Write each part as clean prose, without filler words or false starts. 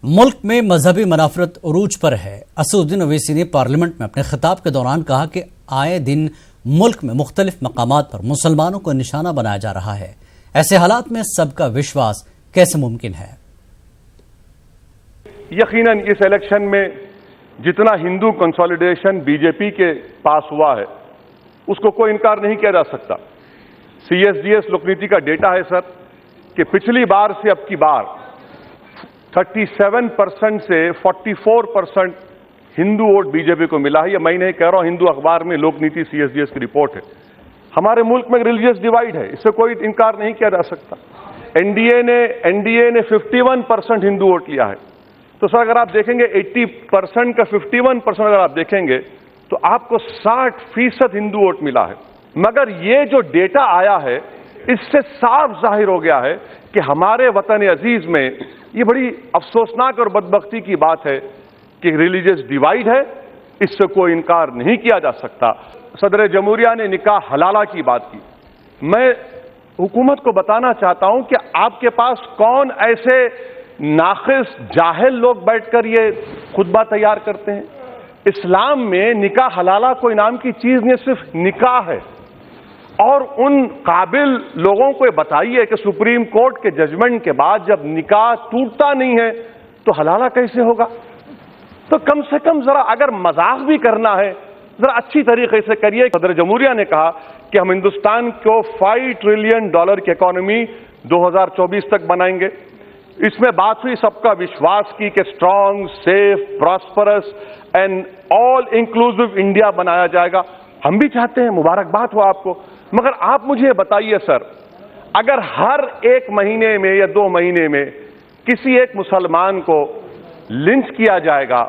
ملک میں مذہبی منافرت عروج پر ہے۔ اسدالدین اویسی نے پارلیمنٹ میں اپنے خطاب کے دوران کہا کہ آئے دن ملک میں مختلف مقامات پر مسلمانوں کو نشانہ بنایا جا رہا ہے۔ ایسے حالات میں سب کا وشواس کیسے ممکن ہے؟ یقیناً اس الیکشن میں جتنا ہندو کنسالیڈیشن بی جے پی کے پاس ہوا ہے اس کو کوئی انکار نہیں کیا جا سکتا۔ سی ایس ڈی ایس لوکنیتی کا ڈیٹا ہے سر کہ پچھلی بار سے اب کی بار 37% سے 44% ہندو ووٹ بی جے پی کو ملا ہے۔ یہ میں نہیں کہہ رہا ہوں، ہندو اخبار میں لوک نیتی سی ایس ڈی ایس کی رپورٹ ہے۔ ہمارے ملک میں ریلیجیس ڈیوائیڈ ہے، اس سے کوئی انکار نہیں کیا جا سکتا۔ این ڈی اے نے 51% ہندو ووٹ لیا ہے۔ تو سر اگر آپ دیکھیں گے 80% کا 51% اگر آپ دیکھیں گے تو آپ کو 60% ہندو ووٹ ملا ہے۔ مگر یہ جو ڈیٹا آیا ہے اس سے صاف ظاہر ہو گیا ہے کہ ہمارے وطن عزیز میں یہ بڑی افسوسناک اور بدبختی کی بات ہے کہ ریلیجیس ڈیوائیڈ ہے، اس سے کوئی انکار نہیں کیا جا سکتا۔ صدر جمہوریہ نے نکاح حلالہ کی بات کی۔ میں حکومت کو بتانا چاہتا ہوں کہ آپ کے پاس کون ایسے ناقص جاہل لوگ بیٹھ کر یہ خطبہ تیار کرتے ہیں؟ اسلام میں نکاح حلالہ کوئی نام کی چیز نہیں، صرف نکاح ہے۔ اور ان قابل لوگوں کو بتائیے کہ سپریم کورٹ کے ججمنٹ کے بعد جب نکاح ٹوٹتا نہیں ہے تو حلالہ کیسے ہوگا؟ تو کم سے کم ذرا اگر مذاق بھی کرنا ہے ذرا اچھی طریقے سے کریے۔ صدر جمہوریہ نے کہا کہ ہم ہندوستان کو $5 ٹریلین کی اکانومی 2024 تک بنائیں گے۔ اس میں بات ہوئی سب کا وشواس کی کہ strong, safe, prosperous and all inclusive India بنایا جائے گا۔ ہم بھی چاہتے ہیں، مبارکباد ہو آپ کو۔ مگر آپ مجھے بتائیے سر، اگر ہر 1 مہینے میں یا 2 مہینے میں کسی ایک مسلمان کو لنچ کیا جائے گا،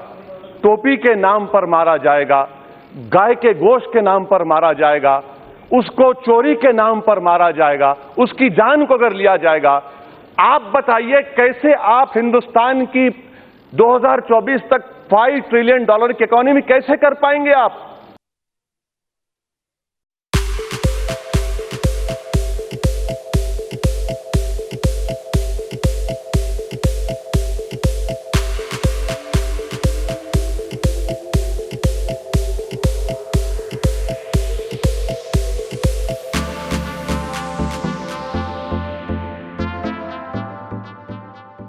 ٹوپی کے نام پر مارا جائے گا، گائے کے گوشت کے نام پر مارا جائے گا، اس کو چوری کے نام پر مارا جائے گا، اس کی جان کو اگر لیا جائے گا، آپ بتائیے کیسے آپ ہندوستان کی 2024 تک $5 ٹریلین کی اکانومی کیسے کر پائیں گے آپ؟